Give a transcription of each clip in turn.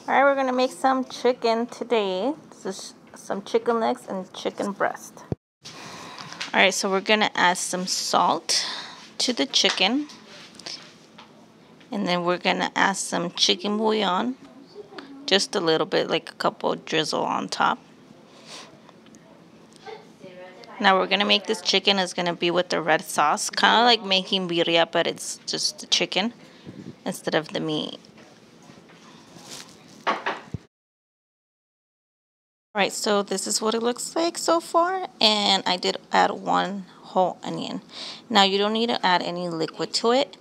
Alright, we're gonna make some chicken today. This is some chicken legs and chicken breast. Alright, so we're gonna add some salt to the chicken. And then we're gonna add some chicken bouillon. Just a little bit, like a couple drizzle on top. Now we're gonna make this chicken is gonna be with the red sauce. Kind of like making birria, but it's just the chicken instead of the meat. Alright, so this is what it looks like so far, and I did add 1 whole onion. Now you don't need to add any liquid to it.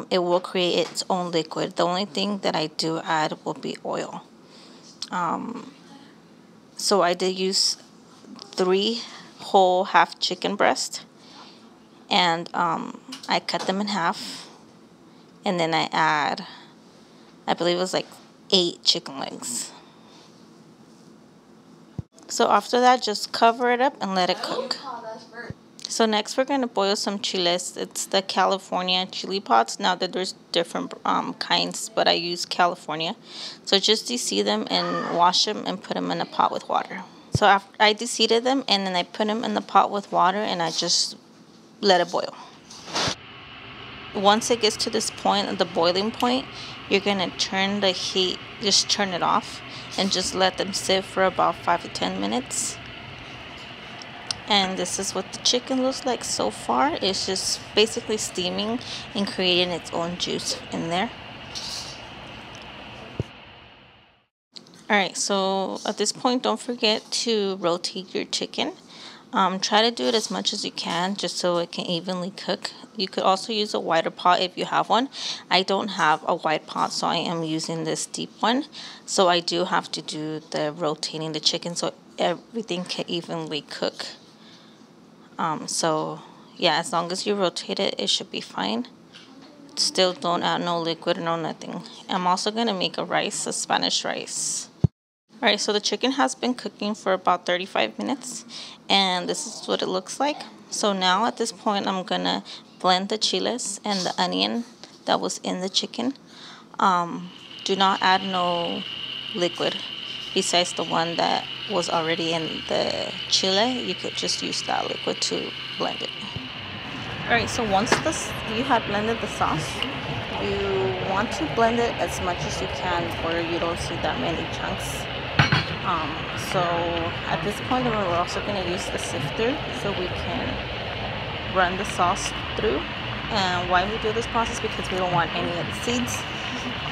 It will create its own liquid. The only thing that I do add will be oil. So I did use 3 whole half chicken breast, and I cut them in half, and then I add, I believe it was like 8 chicken legs. So after that, just cover it up and let it cook. So next we're going to boil some chiles. It's the California chili pots. Now that there's different kinds, but I use California. So just deseed them and wash them and put them in a pot with water. So after I deseeded them, and then I put them in the pot with water, and I just let it boil. Once it gets to this point, the boiling point, you're going to turn the heat, just turn it off, and just let them sit for about 5 to 10 minutes. And this is what the chicken looks like so far. It's just basically steaming and creating its own juice in there. Alright, so at this point, don't forget to rotate your chicken. Try to do it as much as you can, just so it can evenly cook. You could also use a wider pot if you have one. I don't have a wide pot, so I am using this deep one. So I do have to do the rotating the chicken so everything can evenly cook. So yeah, as long as you rotate it, it should be fine. Still don't add no liquid, no nothing. I'm also going to make a Spanish rice. Alright, so the chicken has been cooking for about 35 minutes, and this is what it looks like. So now at this point, I'm going to blend the chiles and the onion that was in the chicken. Do not add no liquid besides the one that was already in the chile. You could just use that liquid to blend it. Alright, so once you have blended the sauce, you want to blend it as much as you can where you don't see that many chunks. So at this point, we're also going to use the sifter so we can run the sauce through. And why we do this process, because we don't want any of the seeds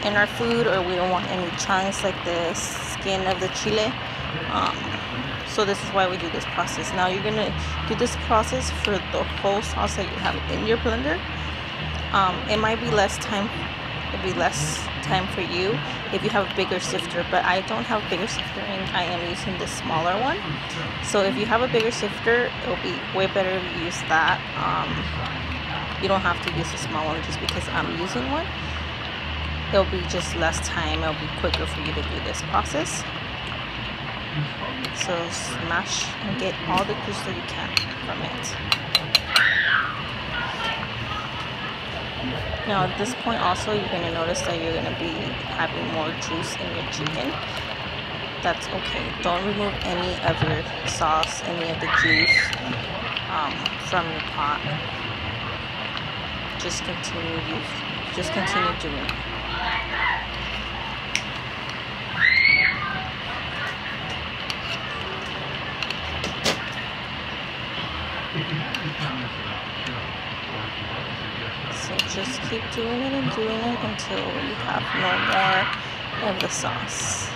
in our food, or we don't want any chunks like the skin of the chile. So this is why we do this process. Now you're going to do this process for the whole sauce that you have in your blender. It might be less time. It'll be less time for you if you have a bigger sifter, but I don't have a bigger sifter and I am using the smaller one. So if you have a bigger sifter, it'll be way better to use that. You don't have to use a small one just because I'm using one. It'll be just less time. It'll be quicker for you to do this process. So smash and get all the juice that you can from it. Now at this point also, you're going to notice that you're going to be having more juice in your chicken. That's okay. Don't remove any of your sauce, any of the juice from your pot. Just continue doing it. So just keep doing it and doing it until you have no more of the sauce.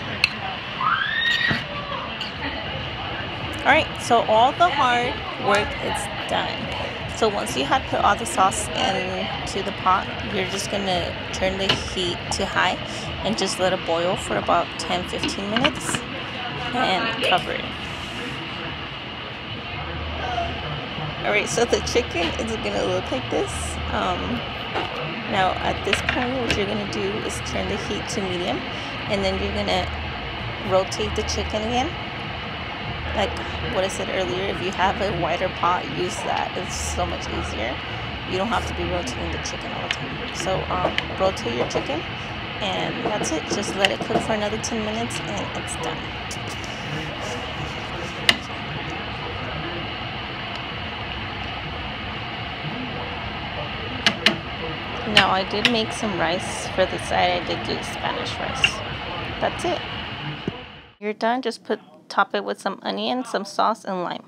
Alright, so all the hard work is done. So once you have put all the sauce into the pot, you're just going to turn the heat to high and just let it boil for about 10-15 minutes and cover it. Alright, so the chicken is going to look like this. Now at this point, what you're going to do is turn the heat to medium, and then you're going to rotate the chicken again. Like what I said earlier, if you have a wider pot, use that. It's so much easier. You don't have to be rotating the chicken all the time. So rotate your chicken And that's it. Just let it cook for another 10 minutes and it's done. Now I did make some rice for the side. I did do Spanish rice. That's it. You're done. Just top it with some onion, some sauce, and lime.